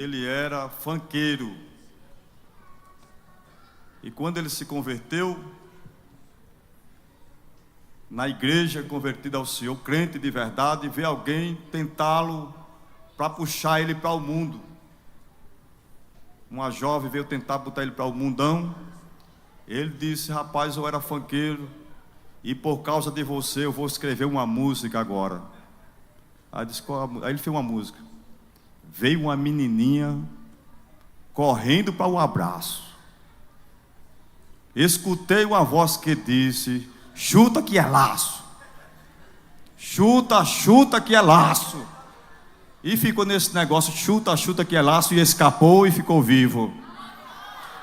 Ele era funkeiro. E quando ele se converteu, na igreja, convertido ao Senhor, crente de verdade, vê alguém tentá-lo para puxar ele para o mundo. Uma jovem veio tentar botar ele para o mundão. Ele disse: rapaz, eu era funkeiro e por causa de você eu vou escrever uma música agora. Aí ele fez uma música. Veio uma menininha correndo para um abraço. Escutei uma voz que disse: chuta que é laço. Chuta, chuta que é laço. E ficou nesse negócio, chuta, chuta que é laço, e escapou e ficou vivo.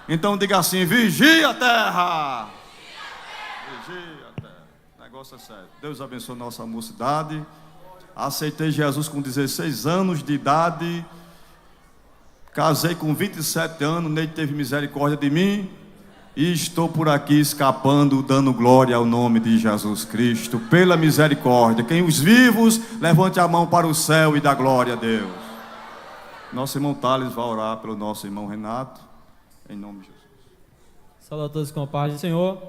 Então diga assim: vigia a terra. Vigia a terra. O negócio é sério. Deus abençoe nossa mocidade. Aceitei Jesus com 16 anos de idade. Casei com 27 anos. Nele teve misericórdia de mim. E estou por aqui escapando, dando glória ao nome de Jesus Cristo, pela misericórdia. Quem os vivos, levante a mão para o céu e dá glória a Deus. Nosso irmão Thales vai orar pelo nosso irmão Renato, em nome de Jesus. Saúde a todos com a paz do Senhor.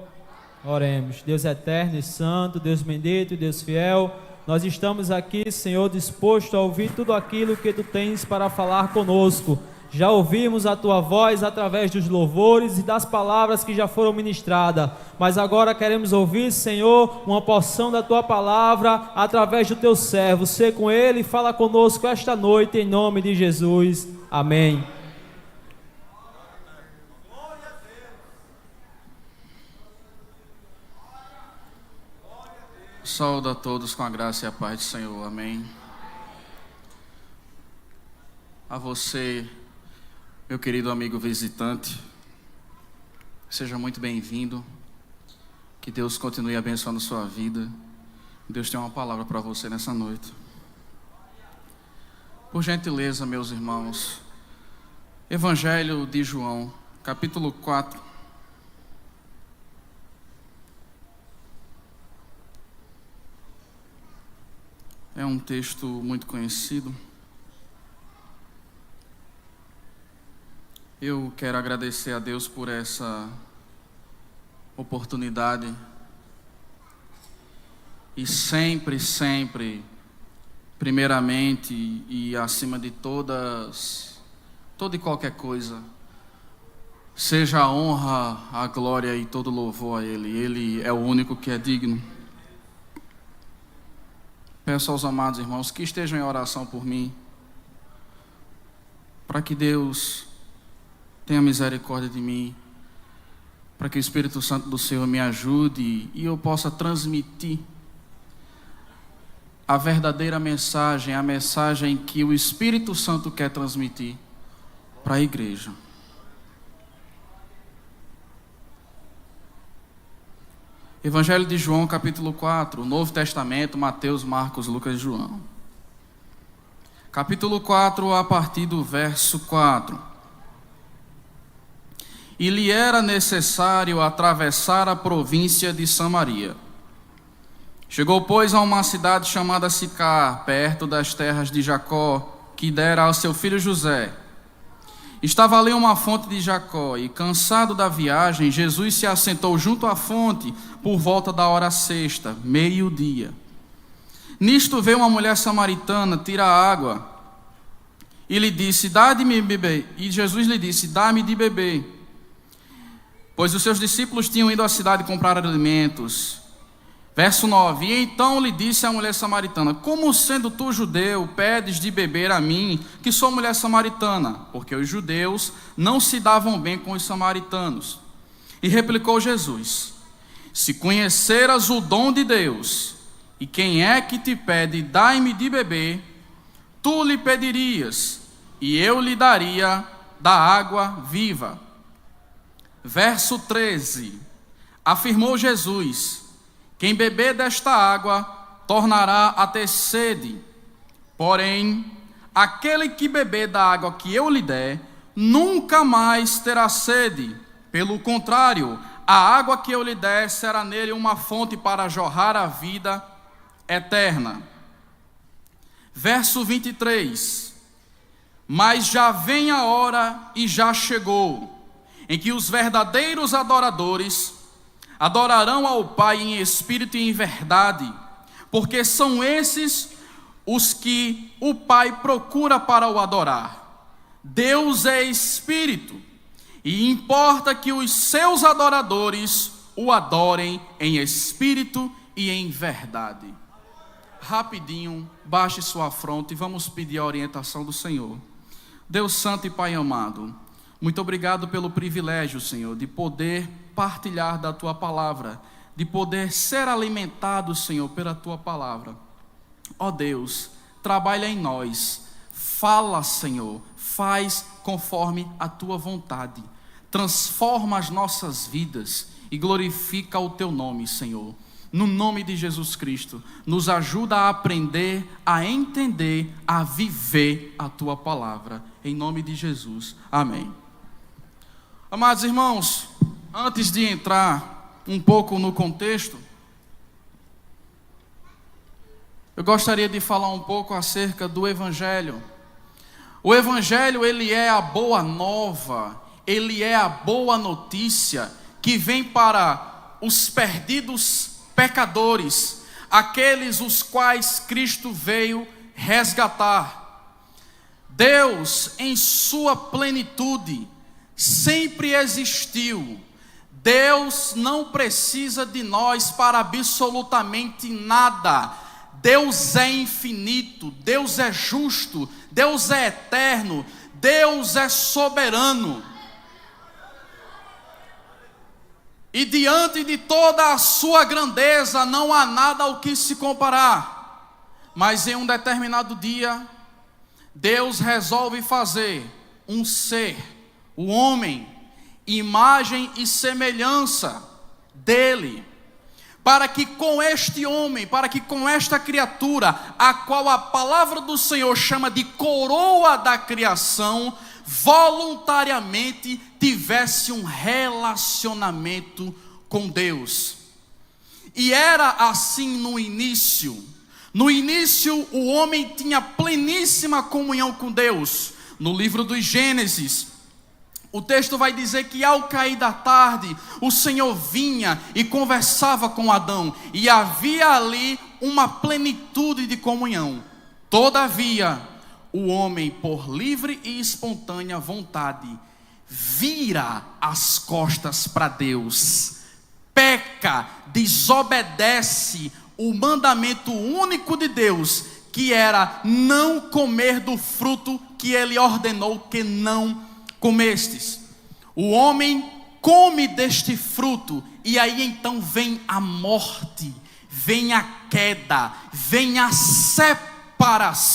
Oremos. Deus eterno e santo, Deus bendito e Deus fiel, nós estamos aqui, Senhor, disposto a ouvir tudo aquilo que Tu tens para falar conosco. Já ouvimos a Tua voz através dos louvores e das palavras que já foram ministradas, mas agora queremos ouvir, Senhor, uma porção da Tua palavra através do Teu servo. Sê com Ele e fala conosco esta noite, em nome de Jesus. Amém. Saúde a todos com a graça e a paz do Senhor. Amém. A você, meu querido amigo visitante, seja muito bem-vindo. Que Deus continue abençoando sua vida. Deus tem uma palavra para você nessa noite. Por gentileza, meus irmãos, Evangelho de João, capítulo 4. É um texto muito conhecido. Eu quero agradecer a Deus por essa oportunidade. E sempre, primeiramente e acima de toda e qualquer coisa, seja a honra, a glória e todo louvor a Ele. Ele é o único que é digno. Peço aos amados irmãos que estejam em oração por mim, para que Deus tenha misericórdia de mim, para que o Espírito Santo do Senhor me ajude e eu possa transmitir a verdadeira mensagem, a mensagem que o Espírito Santo quer transmitir para a igreja. Evangelho de João, capítulo 4, Novo Testamento, Mateus, Marcos, Lucas e João. Capítulo 4, a partir do verso 4. E lhe era necessário atravessar a província de Samaria. Chegou, pois, a uma cidade chamada Sicar, perto das terras de Jacó, que dera ao seu filho José. Estava ali uma fonte de Jacó, e cansado da viagem, Jesus se assentou junto à fonte por volta da hora sexta, meio-dia. Nisto veio uma mulher samaritana tirar água, e lhe disse: dá-me beber. E Jesus lhe disse: dá-me de beber. Pois os seus discípulos tinham ido à cidade comprar alimentos. Verso 9: E então lhe disse a mulher samaritana: como sendo tu judeu, pedes de beber a mim, que sou mulher samaritana? Porque os judeus não se davam bem com os samaritanos. E replicou Jesus: se conheceras o dom de Deus, e quem é que te pede, dai-me de beber, tu lhe pedirias, e eu lhe daria da água viva. Verso 13: afirmou Jesus: quem beber desta água tornará a ter sede. Porém, aquele que beber da água que eu lhe der, nunca mais terá sede. Pelo contrário, a água que eu lhe der será nele uma fonte para jorrar a vida eterna. Verso 23. Mas já vem a hora e já chegou, em que os verdadeiros adoradores adorarão ao Pai em espírito e em verdade, porque são esses os que o Pai procura para o adorar. Deus é espírito, e importa que os seus adoradores o adorem em espírito e em verdade. Rapidinho, baixe sua fronte e vamos pedir a orientação do Senhor. Deus Santo e Pai amado, muito obrigado pelo privilégio, Senhor, de poder partilhar da Tua palavra, de poder ser alimentado, Senhor, pela Tua palavra. Ó Deus, trabalha em nós, fala, Senhor, faz conforme a Tua vontade, transforma as nossas vidas e glorifica o Teu nome, Senhor. No nome de Jesus Cristo, nos ajuda a aprender, a entender, a viver a Tua palavra. Em nome de Jesus, amém. Amados irmãos, antes de entrar um pouco no contexto, eu gostaria de falar um pouco acerca do Evangelho. O Evangelho, ele é a boa nova, ele é a boa notícia que vem para os perdidos pecadores, aqueles os quais Cristo veio resgatar. Deus, em sua plenitude, sempre existiu. Deus não precisa de nós para absolutamente nada. Deus é infinito, Deus é justo, Deus é eterno, Deus é soberano. E diante de toda a sua grandeza, não há nada ao que se comparar. Mas em um determinado dia, Deus resolve fazer um ser, o homem, imagem e semelhança dele, para que com este homem, para que com esta criatura, a qual a palavra do Senhor chama de coroa da criação, voluntariamente tivesse um relacionamento com Deus. E era assim no início. No início, o homem tinha pleníssima comunhão com Deus. No livro dos Gênesis, o texto vai dizer que ao cair da tarde, o Senhor vinha e conversava com Adão, e havia ali uma plenitude de comunhão. Todavia, o homem, por livre e espontânea vontade, vira as costas para Deus, peca, desobedece o mandamento único de Deus, que era não comer do fruto que ele ordenou que não comestes. O homem come deste fruto, e aí então vem a morte, vem a queda, vem a separação.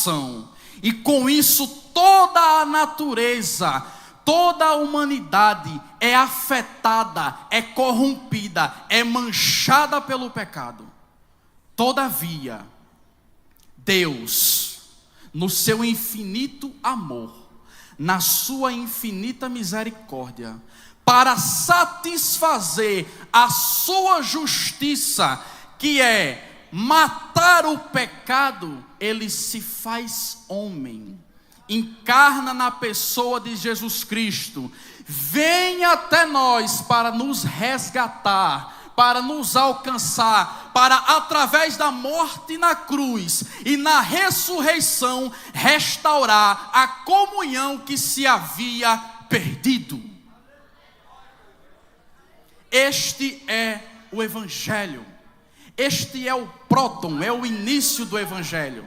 E com isso toda a natureza, toda a humanidade é afetada, é corrompida, é manchada pelo pecado. Todavia, Deus, no seu infinito amor, na sua infinita misericórdia, para satisfazer a sua justiça, que é matar o pecado, ele se faz homem, encarna na pessoa de Jesus Cristo, vem até nós para nos resgatar, para nos alcançar, para através da morte na cruz e na ressurreição, restaurar a comunhão que se havia perdido. Este é o Evangelho. Este é o próton, é o início do Evangelho.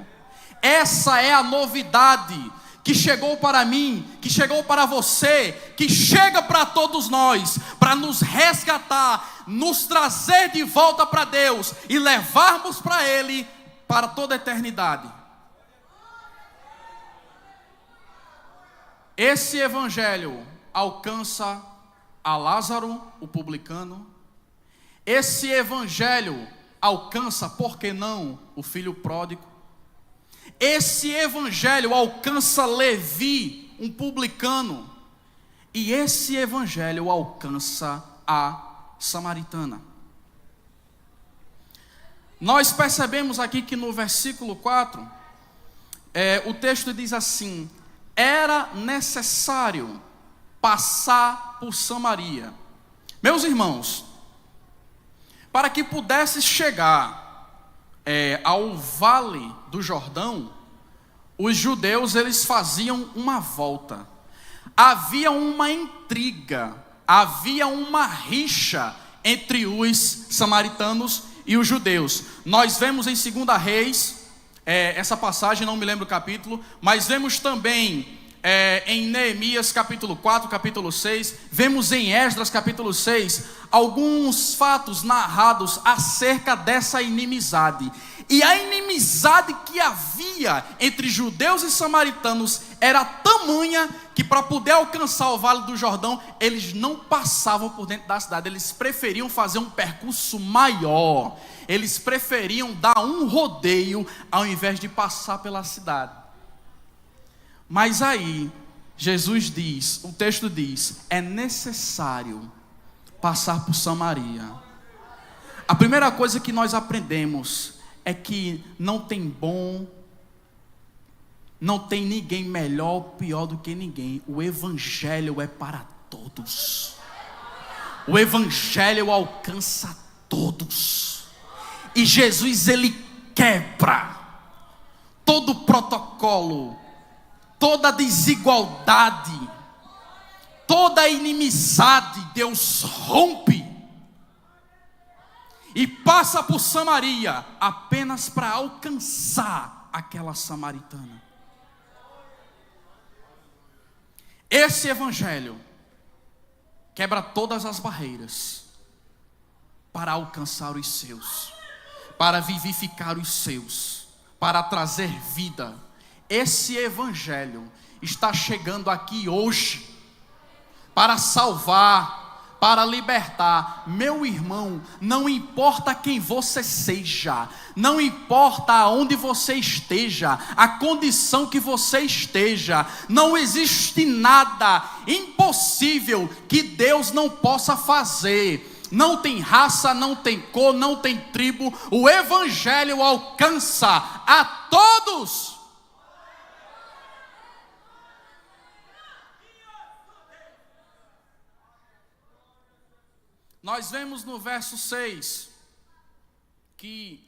Essa é a novidade que chegou para mim, que chegou para você, que chega para todos nós, para nos resgatar, nos trazer de volta para Deus e levarmos para Ele para toda a eternidade. Esse Evangelho alcança a Lázaro, o publicano. Esse Evangelho alcança, por que não, o filho pródigo. Esse Evangelho alcança Levi, um publicano. E esse Evangelho alcança a samaritana. Nós percebemos aqui que no versículo 4, o texto diz assim: era necessário passar por Samaria. Meus irmãos, para que pudesse chegar ao Vale do Jordão, os judeus eles faziam uma volta. Havia uma intriga, havia uma rixa entre os samaritanos e os judeus. Nós vemos em 2 Reis, essa passagem, não me lembro o capítulo, mas vemos também em Neemias capítulo 4, capítulo 6, vemos em Esdras capítulo 6, alguns fatos narrados acerca dessa inimizade. E a inimizade que havia entre judeus e samaritanos era tamanha que para poder alcançar o Vale do Jordão, eles não passavam por dentro da cidade, eles preferiam fazer um percurso maior, eles preferiam dar um rodeio ao invés de passar pela cidade. Mas aí, Jesus diz, o texto diz, é necessário passar por Samaria. A primeira coisa que nós aprendemos é que não tem ninguém melhor ou pior do que ninguém. O evangelho é para todos. O evangelho alcança todos. E Jesus, ele quebra todo o protocolo, toda a desigualdade, toda a inimizade. Deus rompe e passa por Samaria apenas para alcançar aquela samaritana. Esse evangelho quebra todas as barreiras para alcançar os seus, para vivificar os seus, para trazer vida. Esse evangelho está chegando aqui hoje para salvar, para libertar. Meu irmão, não importa quem você seja, não importa aonde você esteja, a condição que você esteja, não existe nada impossível que Deus não possa fazer. Não tem raça, não tem cor, não tem tribo. O evangelho alcança a todos. Nós vemos no verso 6 que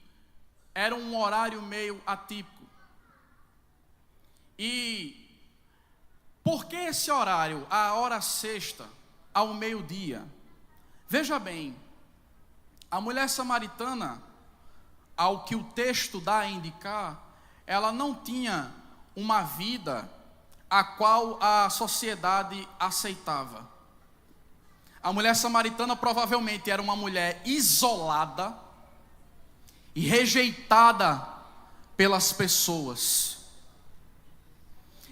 era um horário meio atípico. E por que esse horário, a hora sexta, ao meio-dia? Veja bem, a mulher samaritana, ao que o texto dá a indicar, ela não tinha uma vida a qual a sociedade aceitava. A mulher samaritana provavelmente era uma mulher isolada e rejeitada pelas pessoas.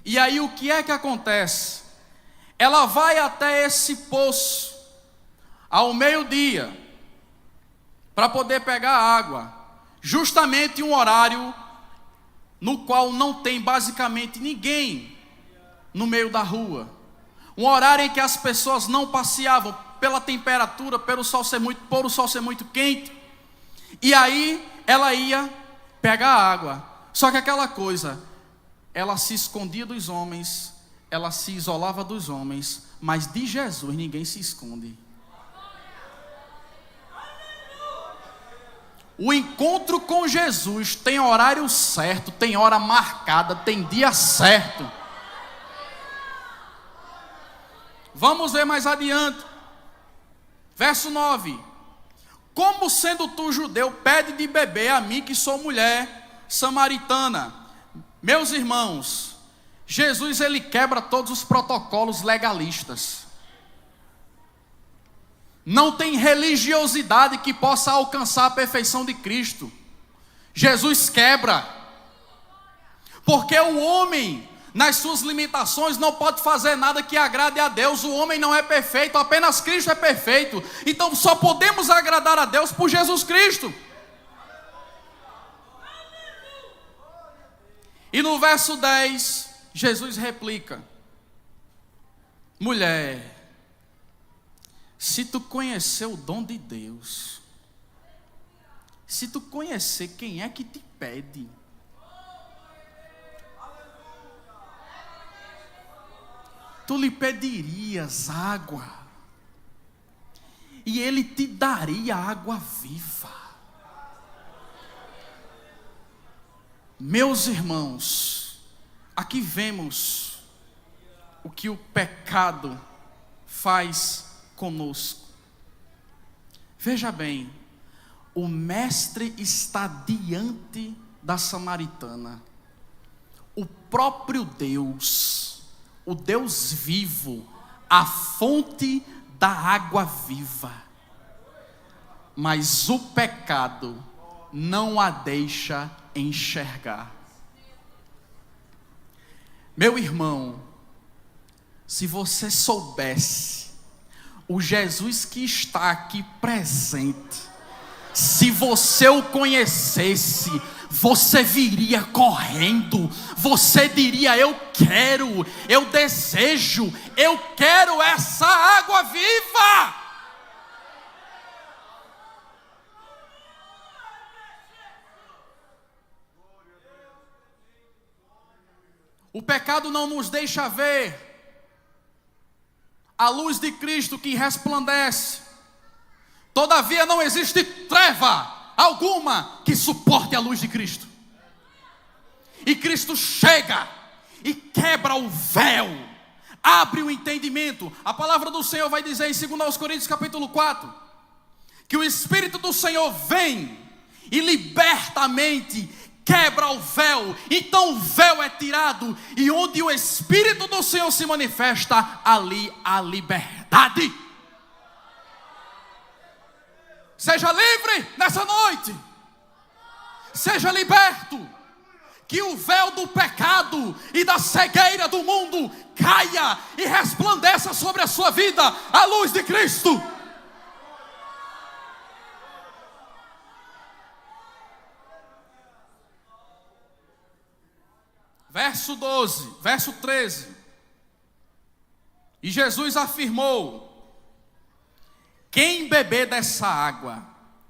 E aí o que é que acontece? Ela vai até esse poço ao meio-dia para poder pegar água, justamente um horário no qual não tem basicamente ninguém no meio da rua. Um horário em que as pessoas não passeavam pela temperatura, por o sol ser muito quente. E aí ela ia pegar água. Só que aquela coisa, ela se escondia dos homens, ela se isolava dos homens, mas de Jesus ninguém se esconde. O encontro com Jesus tem horário certo, tem hora marcada, tem dia certo. Vamos ver mais adiante. Verso 9. Como sendo tu judeu, pede de beber a mim que sou mulher samaritana. Meus irmãos, Jesus ele quebra todos os protocolos legalistas. Não tem religiosidade que possa alcançar a perfeição de Cristo. Jesus quebra. Porque o homem, nas suas limitações, não pode fazer nada que agrade a Deus. O homem não é perfeito, apenas Cristo é perfeito. Então só podemos agradar a Deus por Jesus Cristo. E no verso 10, Jesus replica: mulher, se tu conhecer o dom de Deus, se tu conhecer quem é que te pede, tu lhe pedirias água, e ele te daria água viva. Meus irmãos, aqui vemos o que o pecado faz conosco. Veja bem, o mestre está diante da samaritana. O próprio Deus, o Deus vivo, a fonte da água viva. Mas o pecado não a deixa enxergar. Meu irmão, se você soubesse o Jesus que está aqui presente, se você o conhecesse, você viria correndo, você diria: eu quero, eu desejo, eu quero essa água viva. O pecado não nos deixa ver a luz de Cristo que resplandece. Todavia não existe treva alguma que suporte a luz de Cristo. E Cristo chega e quebra o véu, abre o entendimento. A palavra do Senhor vai dizer em 2 Coríntios capítulo 4, que o Espírito do Senhor vem e liberta a mente, quebra o véu. Então o véu é tirado, e onde o Espírito do Senhor se manifesta, ali há liberdade. Seja livre nessa noite, seja liberto, que o véu do pecado e da cegueira do mundo caia e resplandeça sobre a sua vida a luz de Cristo. Verso 12, verso 13. E Jesus afirmou: quem beber dessa água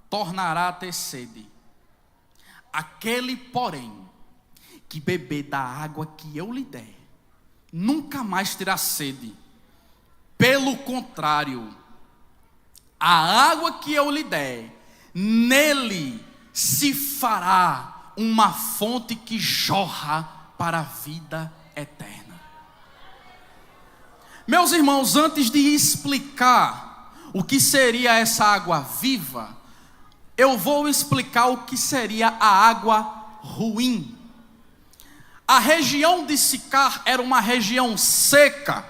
tornará a ter sede. Aquele, porém, que beber da água que eu lhe der, nunca mais terá sede. Pelo contrário, a água que eu lhe der, nele se fará uma fonte que jorra para a vida eterna. Meus irmãos, antes de explicar o que seria essa água viva, eu vou explicar o que seria a água ruim. A região de Sicar era uma região seca,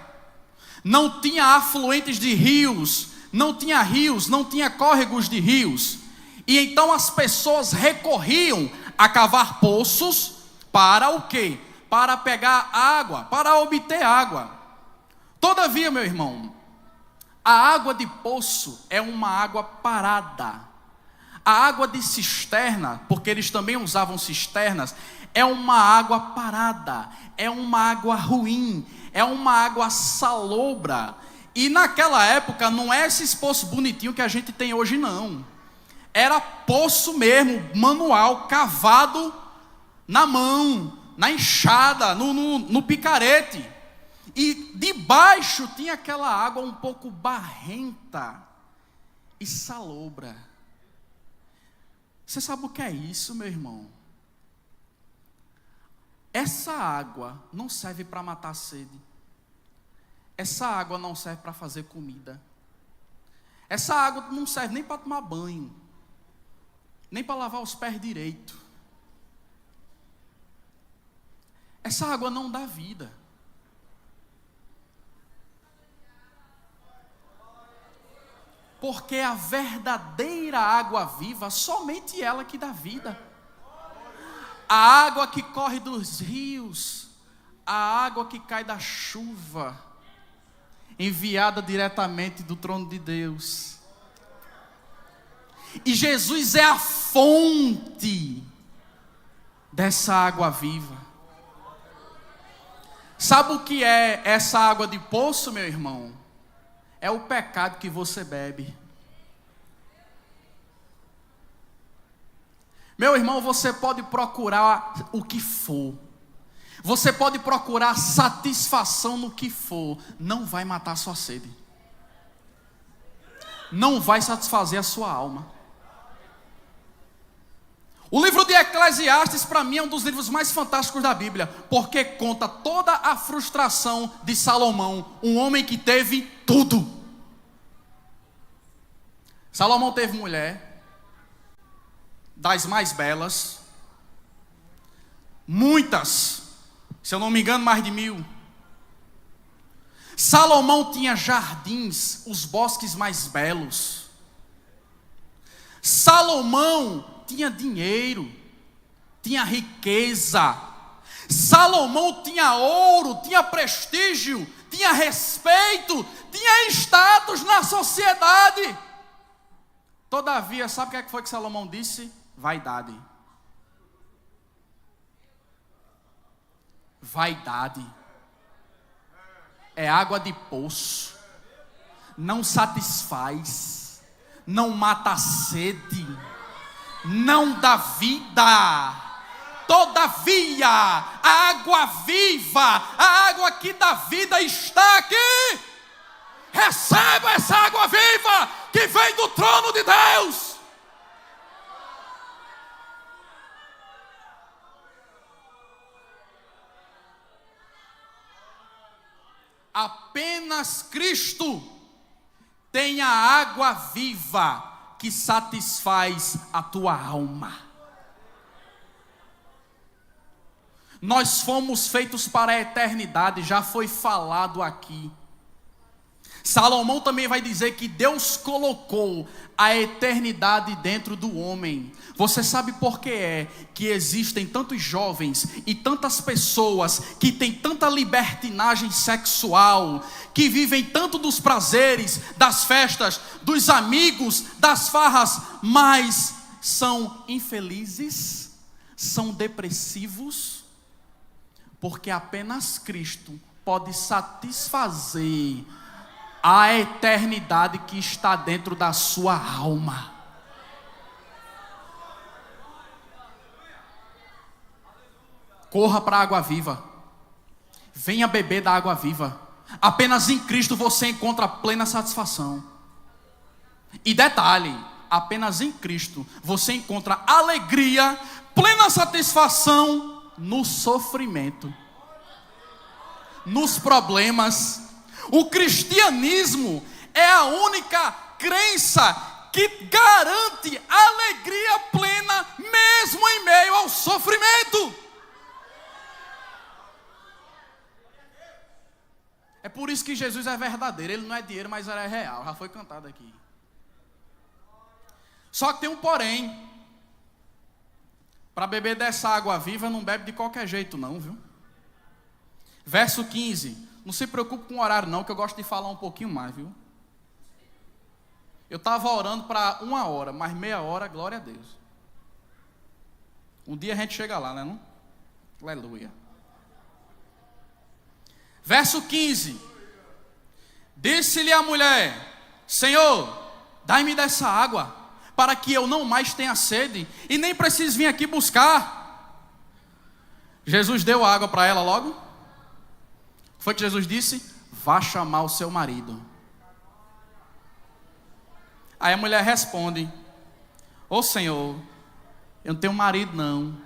não tinha afluentes de rios, não tinha córregos de rios, e então as pessoas recorriam a cavar poços para o quê? Para pegar água, para obter água. Todavia, meu irmão, a água de poço é uma água parada. A água de cisterna, porque eles também usavam cisternas, é uma água parada, é uma água ruim, é uma água salobra. E naquela época não é esses poços bonitinhos que a gente tem hoje, não. Era poço mesmo, manual, cavado na mão, na enxada, no picarete. E debaixo tinha aquela água um pouco barrenta e salobra. Você sabe o que é isso, meu irmão? Essa água não serve para matar a sede. Essa água não serve para fazer comida. Essa água não serve nem para tomar banho, nem para lavar os pés direito. Essa água não dá vida. Porque a verdadeira água viva, somente ela que dá vida. A água que corre dos rios, a água que cai da chuva, enviada diretamente do trono de Deus. E Jesus é a fonte dessa água viva. Sabe o que é essa água de poço, meu irmão? É o pecado que você bebe. Meu irmão, você pode procurar o que for. Você pode procurar satisfação no que for, não vai matar a sua sede, não vai satisfazer a sua alma. O livro de Eclesiastes, para mim, é um dos livros mais fantásticos da Bíblia, porque conta toda a frustração de Salomão, um homem que teve tudo. Salomão teve mulher, das mais belas, muitas, se eu não me engano, mais de 1000. Salomão tinha jardins, os bosques mais belos. Salomão tinha dinheiro, tinha riqueza. Salomão tinha ouro, tinha prestígio, tinha respeito, tinha status na sociedade. Todavia, sabe o que foi que Salomão disse? Vaidade. Vaidade é água de poço, não satisfaz, não mata a sede, não dá vida. Todavia, a água viva, a água que dá vida está aqui. Receba essa água viva que vem do trono de Deus. Apenas Cristo tem a água viva que satisfaz a tua alma. Nós fomos feitos para a eternidade, já foi falado aqui. Salomão também vai dizer que Deus colocou a eternidade dentro do homem. Você sabe por que é que existem tantos jovens e tantas pessoas que têm tanta libertinagem sexual, que vivem tanto dos prazeres, das festas, dos amigos, das farras, mas são infelizes, são depressivos? Porque apenas Cristo pode satisfazer a eternidade que está dentro da sua alma. Corra para a água viva. Venha beber da água viva. Apenas em Cristo você encontra plena satisfação. E detalhe, apenas em Cristo você encontra alegria, plena satisfação no sofrimento, nos problemas. O cristianismo é a única crença que garante alegria plena, mesmo em meio ao sofrimento. É por isso que Jesus é verdadeiro. Ele não é dinheiro, mas ele é real. Já foi cantado aqui. Só que tem um porém. Para beber dessa água viva, não bebe de qualquer jeito não, viu? Verso 15. Não se preocupe com o horário não, que eu gosto de falar um pouquinho mais, viu? Eu estava orando para 1 hora, mas meia hora, glória a Deus. Um dia a gente chega lá, né não? Aleluia. Verso 15. Disse-lhe a mulher: Senhor, dai-me dessa água, para que eu não mais tenha sede, e nem precise vir aqui buscar. Jesus deu a água para ela logo. Foi que Jesus disse: vá chamar o seu marido. Aí a mulher responde: ô Senhor, eu não tenho marido não.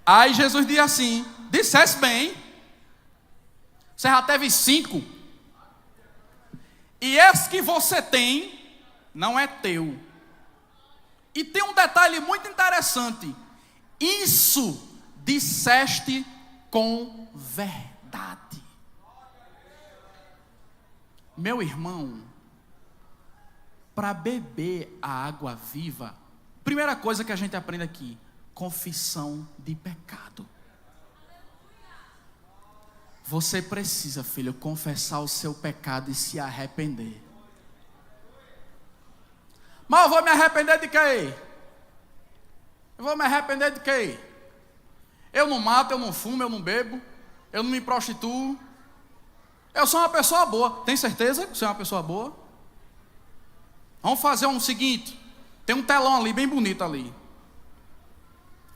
Aí Jesus diz assim: dissesse bem, você já teve 5, e esse que você tem não é teu. E tem um detalhe muito interessante: isso disseste com verdade. Meu irmão, para beber a água viva, primeira coisa que a gente aprende aqui: confissão de pecado. Você precisa, filho, confessar o seu pecado e se arrepender. Mas eu vou me arrepender de quê? Eu vou me arrepender de quê? Eu não mato, eu não fumo, eu não bebo, eu não me prostituo. Eu sou uma pessoa boa. Tem certeza que você é uma pessoa boa? Vamos fazer um seguinte: tem um telão ali, bem bonito ali.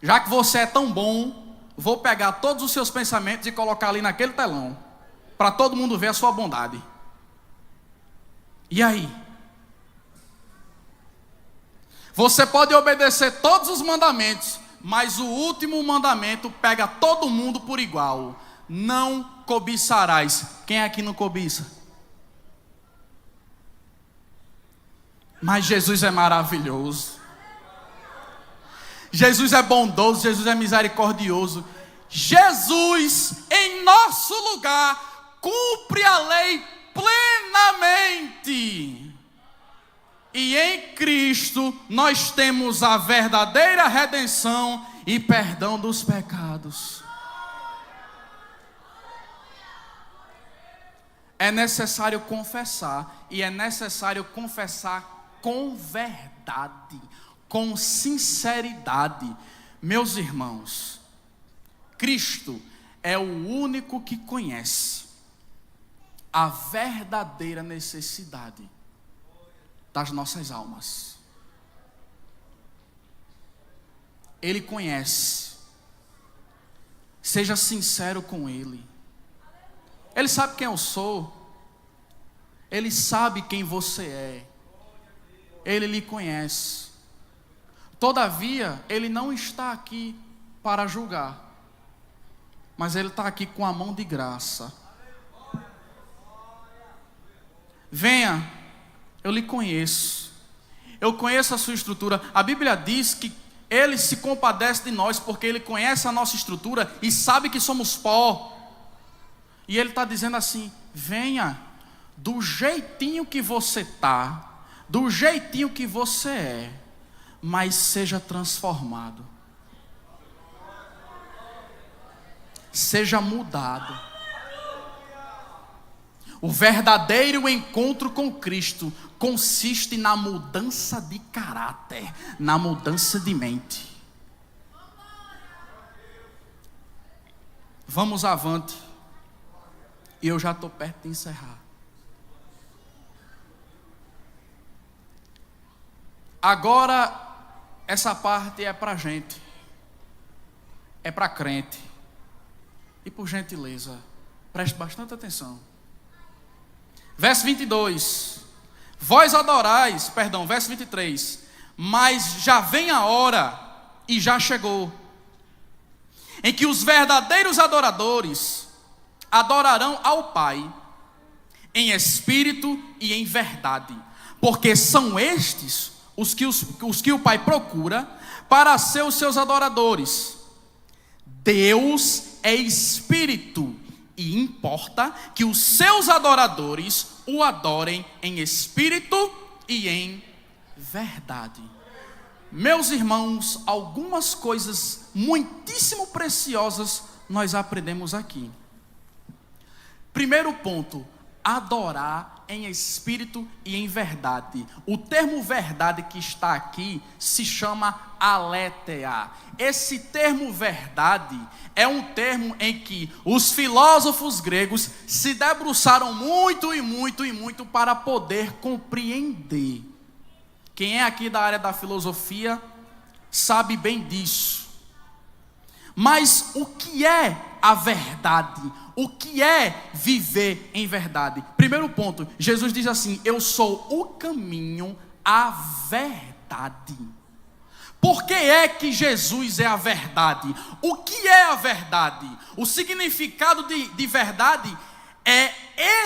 Já que você é tão bom, vou pegar todos os seus pensamentos e colocar ali naquele telão, para todo mundo ver a sua bondade. E aí? Você pode obedecer todos os mandamentos, mas o último mandamento pega todo mundo por igual: não cobiçarás. Quem aqui não cobiça? Mas Jesus é maravilhoso, Jesus é bondoso, Jesus é misericordioso. Jesus, em nosso lugar, cumpre a lei plenamente. E em Cristo nós temos a verdadeira redenção e perdão dos pecados. É necessário confessar, e é necessário confessar com verdade, com sinceridade. Meus irmãos, Cristo é o único que conhece a verdadeira necessidade das nossas almas. Ele conhece. Seja sincero com Ele. Ele sabe quem eu sou. Ele sabe quem você é. Ele lhe conhece. Todavia, Ele não está aqui para julgar, mas Ele está aqui com a mão de graça. Venha, eu lhe conheço. Eu conheço a sua estrutura. A Bíblia diz que Ele se compadece de nós, porque Ele conhece a nossa estrutura e sabe que somos pó. E Ele está dizendo assim: venha, do jeitinho que você está, do jeitinho que você é, mas seja transformado, seja mudado. O verdadeiro encontro com Cristo consiste na mudança de caráter, na mudança de mente. Vamos avante, e eu já estou perto de encerrar. Agora, essa parte é para gente, é para crente. E por gentileza, preste bastante atenção. Verso 22. Verso 23. Mas já vem a hora, e já chegou, em que os verdadeiros adoradores adorarão ao Pai em espírito e em verdade, porque são estes os que o Pai procura para ser os seus adoradores. Deus é espírito, e importa que os seus adoradores o adorem em espírito e em verdade. Meus irmãos, algumas coisas muitíssimo preciosas nós aprendemos aqui. Primeiro ponto: adorar em espírito e em verdade. O termo verdade que está aqui se chama aletheia. Esse termo verdade é um termo em que os filósofos gregos se debruçaram muito para poder compreender. Quem é aqui da área da filosofia sabe bem disso. Mas o que é a verdade? O que é viver em verdade? Primeiro ponto, Jesus diz assim: eu sou o caminho, a verdade. Por que é que Jesus é a verdade? O que é a verdade? O significado de verdade é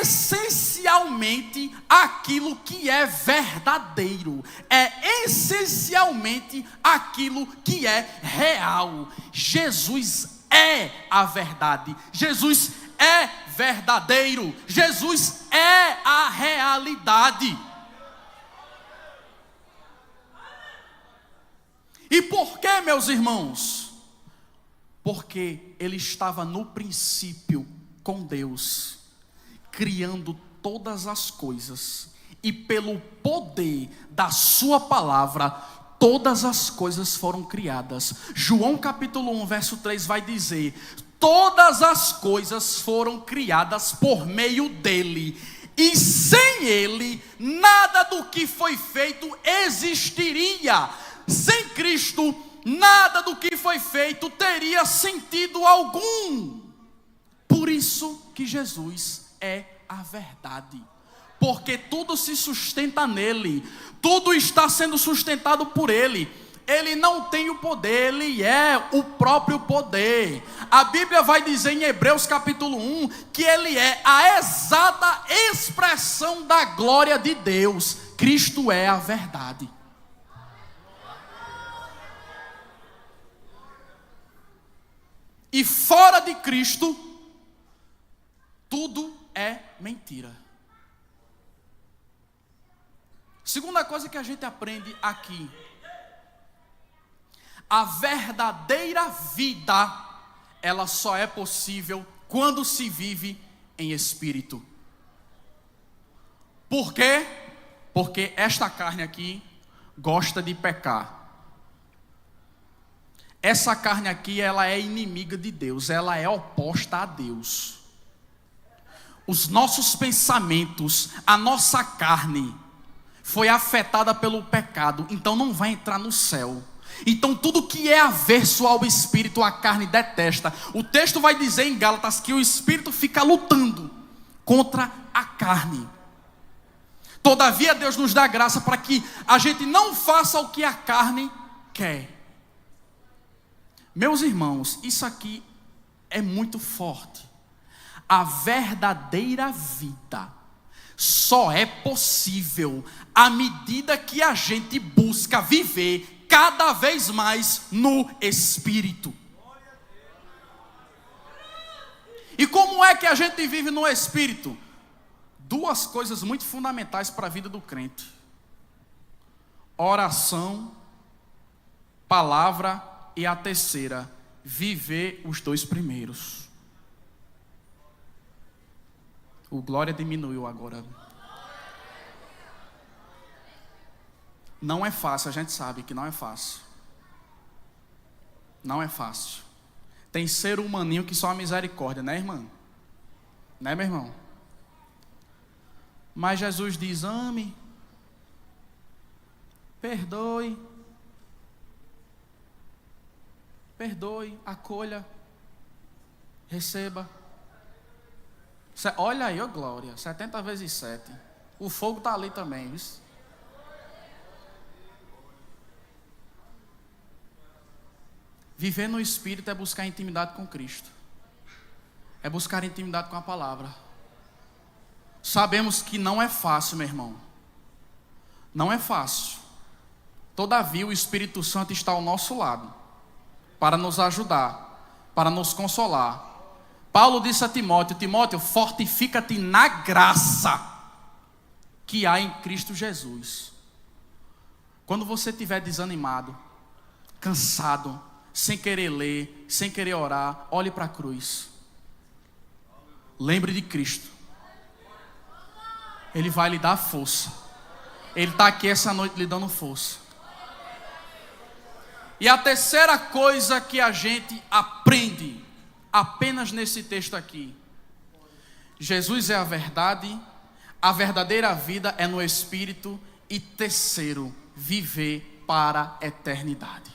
essencialmente aquilo que é verdadeiro, é essencialmente aquilo que é real. Jesus é a verdade, Jesus é verdadeiro, Jesus é a realidade. E por que, meus irmãos? Porque Ele estava no princípio com Deus, criando todas as coisas, e pelo poder da sua palavra, todas as coisas foram criadas. João capítulo 1, verso 3 vai dizer: todas as coisas foram criadas por meio dele, e sem ele, nada do que foi feito existiria. Sem Cristo, nada do que foi feito teria sentido algum. Por isso que Jesus é a verdade, porque tudo se sustenta nele, tudo está sendo sustentado por ele. Ele não tem o poder, ele é o próprio poder. A Bíblia vai dizer em Hebreus capítulo 1 que ele é a exata expressão da glória de Deus. Cristo é a verdade. E fora de Cristo, tudo é mentira. Segunda coisa que a gente aprende aqui: a verdadeira vida, ela só é possível quando se vive em espírito. Por quê? Porque esta carne aqui gosta de pecar. Essa carne aqui, ela é inimiga de Deus, ela é oposta a Deus. Os nossos pensamentos, a nossa carne foi afetada pelo pecado, então não vai entrar no céu. Então tudo que é averso ao Espírito, a carne detesta. O texto vai dizer em Gálatas que o Espírito fica lutando contra a carne. Todavia Deus nos dá graça para que a gente não faça o que a carne quer. Meus irmãos, isso aqui é muito forte. A verdadeira vida só é possível à medida que a gente busca viver cada vez mais no Espírito. E como é que a gente vive no Espírito? Duas coisas muito fundamentais para a vida do crente: oração, palavra, e a terceira, viver os dois primeiros. O glória diminuiu agora. Não é fácil, a gente sabe que não é fácil. Não é fácil. Tem ser humaninho que só a misericórdia, né, irmão? Né, meu irmão? Mas Jesus diz: ame, perdoe, acolha, receba. Olha aí, ó glória, 70 vezes 7. O fogo está ali também, viu? Viver no Espírito é buscar intimidade com Cristo, é buscar intimidade com a palavra. Sabemos que não é fácil, meu irmão, não é fácil. Todavia o Espírito Santo está ao nosso lado, para nos ajudar, para nos consolar. Paulo disse a Timóteo: Timóteo, fortifica-te na graça que há em Cristo Jesus. Quando você estiver desanimado, cansado, sem querer ler, sem querer orar, olhe para a cruz. Lembre de Cristo. Ele vai lhe dar força. Ele está aqui essa noite lhe dando força. E a terceira coisa que a gente aprende apenas nesse texto aqui: Jesus é a verdade, a verdadeira vida é no Espírito. E terceiro, viver para a eternidade.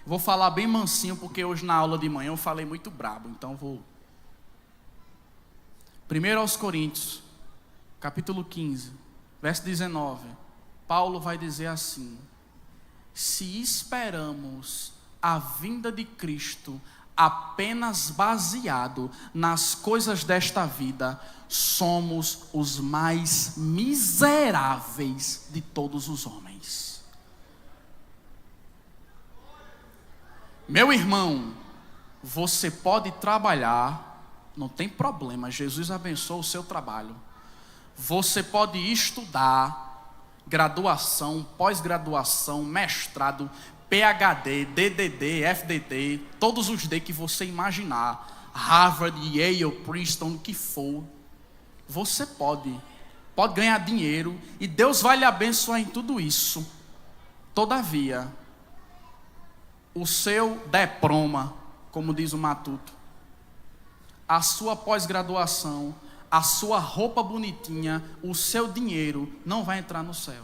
Vou falar bem mansinho, porque hoje na aula de manhã eu falei muito brabo, então vou. 1 aos Coríntios, capítulo 15, verso 19, Paulo vai dizer assim: se esperamos a vinda de Cristo apenas baseado nas coisas desta vida, somos os mais miseráveis de todos os homens. Meu irmão, você pode trabalhar, não tem problema, Jesus abençoa o seu trabalho. Você pode estudar, graduação, pós-graduação, mestrado, PhD, DDD, FDD, todos os D que você imaginar, Harvard, Yale, Princeton, o que for. Você pode ganhar dinheiro e Deus vai lhe abençoar em tudo isso. Todavia, o seu diploma, como diz o Matuto, a sua pós-graduação, a sua roupa bonitinha, o seu dinheiro não vai entrar no céu.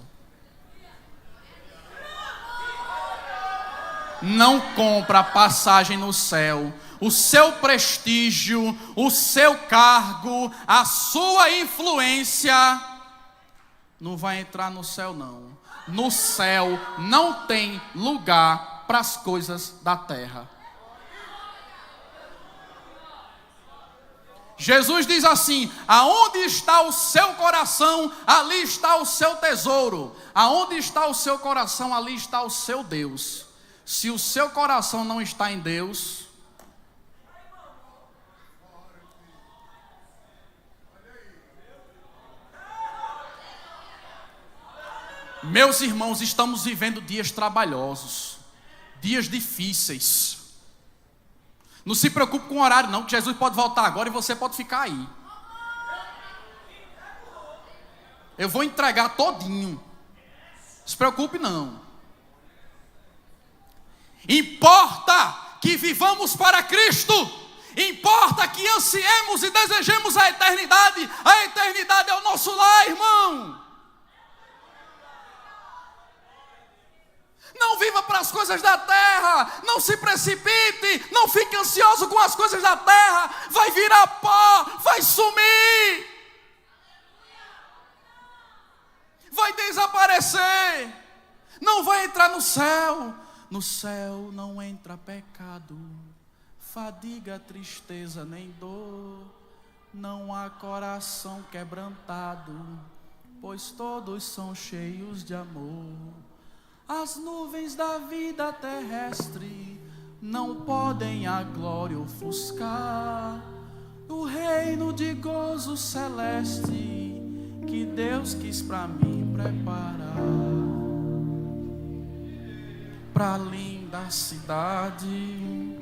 não compra passagem no céu. O seu prestígio, o seu cargo, a sua influência não vai entrar no céu, não. No céu não tem lugar para as coisas da terra. Jesus diz assim: aonde está o seu coração, ali está o seu tesouro. Aonde está o seu coração, ali está o seu Deus. Se o seu coração não está em Deus, meus irmãos, estamos vivendo dias trabalhosos, dias difíceis. Não se preocupe com o horário não, que Jesus pode voltar agora e você pode ficar aí. Eu vou entregar todinho. Não se preocupe não. Importa que vivamos para Cristo. Importa que ansiemos e desejemos a eternidade. A eternidade é o nosso lar, irmão. Não viva para as coisas da terra, não se precipite, não fique ansioso com as coisas da terra, vai virar pó, vai sumir, vai desaparecer, não vai entrar no céu. No céu não entra pecado, fadiga, tristeza nem dor, não há coração quebrantado, pois todos são cheios de amor. As nuvens da vida terrestre não podem a glória ofuscar o reino de gozo celeste que Deus quis para mim preparar. Pra linda cidade,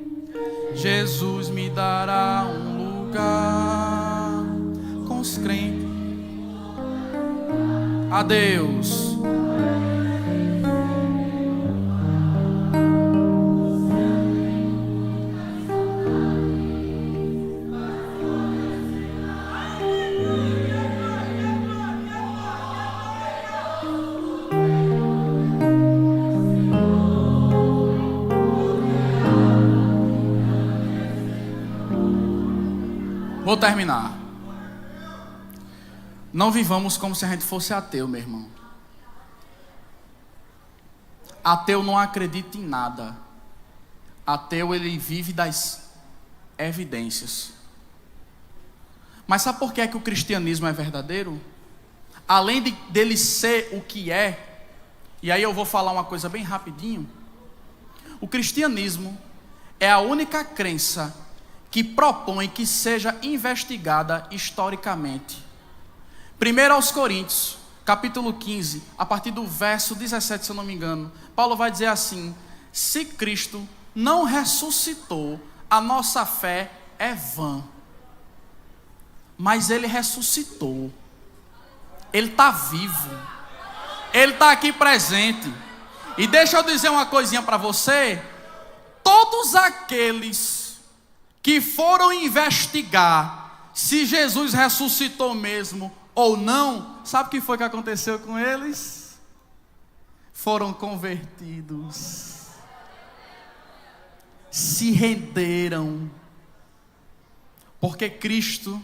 Jesus me dará um lugar com os crentes. Adeus. Vou terminar. Não vivamos como se a gente fosse ateu, meu irmão. Ateu não acredita em nada. Ateu, ele vive das evidências. Mas sabe por que é que o cristianismo é verdadeiro? Além dele ser o que é, e aí eu vou falar uma coisa bem rapidinho. O cristianismo é a única crença que propõe que seja investigada historicamente. 1 aos Coríntios, capítulo 15, a partir do verso 17, se eu não me engano, Paulo vai dizer assim: se Cristo não ressuscitou, a nossa fé é vã. Mas Ele ressuscitou. Ele está vivo. Ele está aqui presente. E deixa eu dizer uma coisinha para você. Todos aqueles que foram investigar se Jesus ressuscitou mesmo ou não, sabe o que foi que aconteceu com eles? Foram convertidos, se renderam, porque Cristo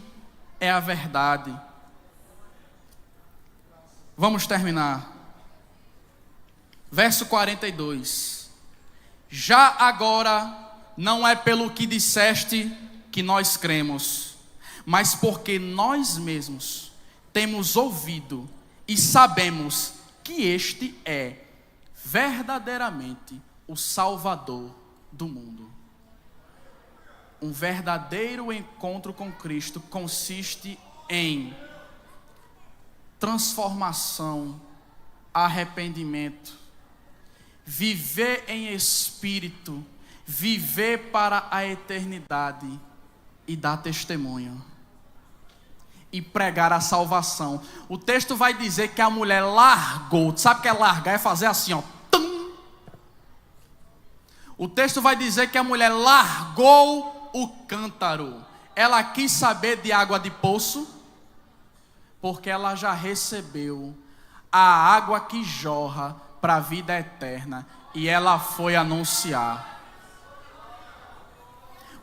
é a verdade. Vamos terminar. Verso 42. Já agora não é pelo que disseste que nós cremos, mas porque nós mesmos temos ouvido e sabemos que este é verdadeiramente o Salvador do mundo. Um verdadeiro encontro com Cristo consiste em transformação, arrependimento, viver em espírito, viver para a eternidade e dar testemunho e pregar a salvação. O texto vai dizer que a mulher largou. Sabe o que é largar? É fazer assim, ó. Tum. O texto vai dizer que a mulher largou o cântaro. Ela quis saber de água de poço, porque ela já recebeu a água que jorra para a vida eterna, e ela foi anunciar.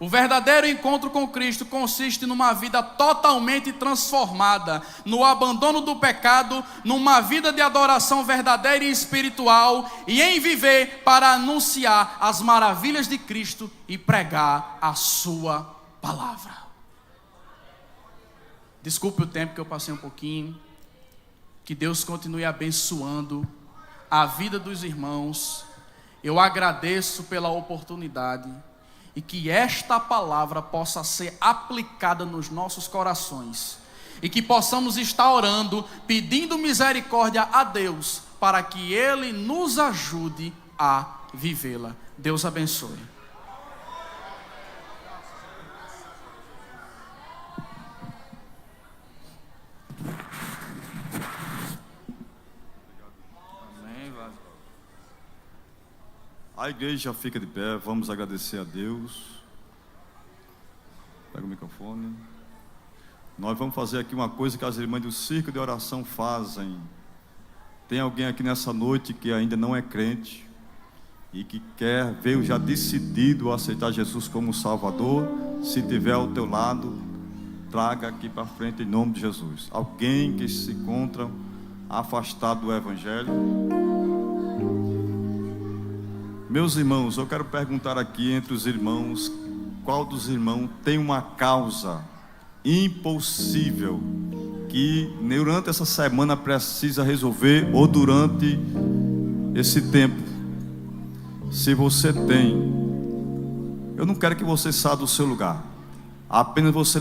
O verdadeiro encontro com Cristo consiste numa vida totalmente transformada, no abandono do pecado, numa vida de adoração verdadeira e espiritual, e em viver para anunciar as maravilhas de Cristo e pregar a sua palavra. Desculpe o tempo que eu passei um pouquinho. Que Deus continue abençoando a vida dos irmãos. Eu agradeço pela oportunidade. E que esta palavra possa ser aplicada nos nossos corações. E que possamos estar orando, pedindo misericórdia a Deus, para que Ele nos ajude a vivê-la. Deus abençoe. A igreja fica de pé, vamos agradecer a Deus. Pega o microfone. Nós vamos fazer aqui uma coisa que as irmãs do Círculo de Oração fazem. Tem alguém aqui nessa noite que ainda não é crente e que veio já decidido a aceitar Jesus como Salvador? Se tiver ao teu lado, traga aqui para frente em nome de Jesus. Alguém que se encontra afastado do Evangelho? Meus irmãos, eu quero perguntar aqui entre os irmãos, qual dos irmãos tem uma causa impossível que durante essa semana precisa resolver, ou durante esse tempo? Se você tem, eu não quero que você saia do seu lugar, apenas você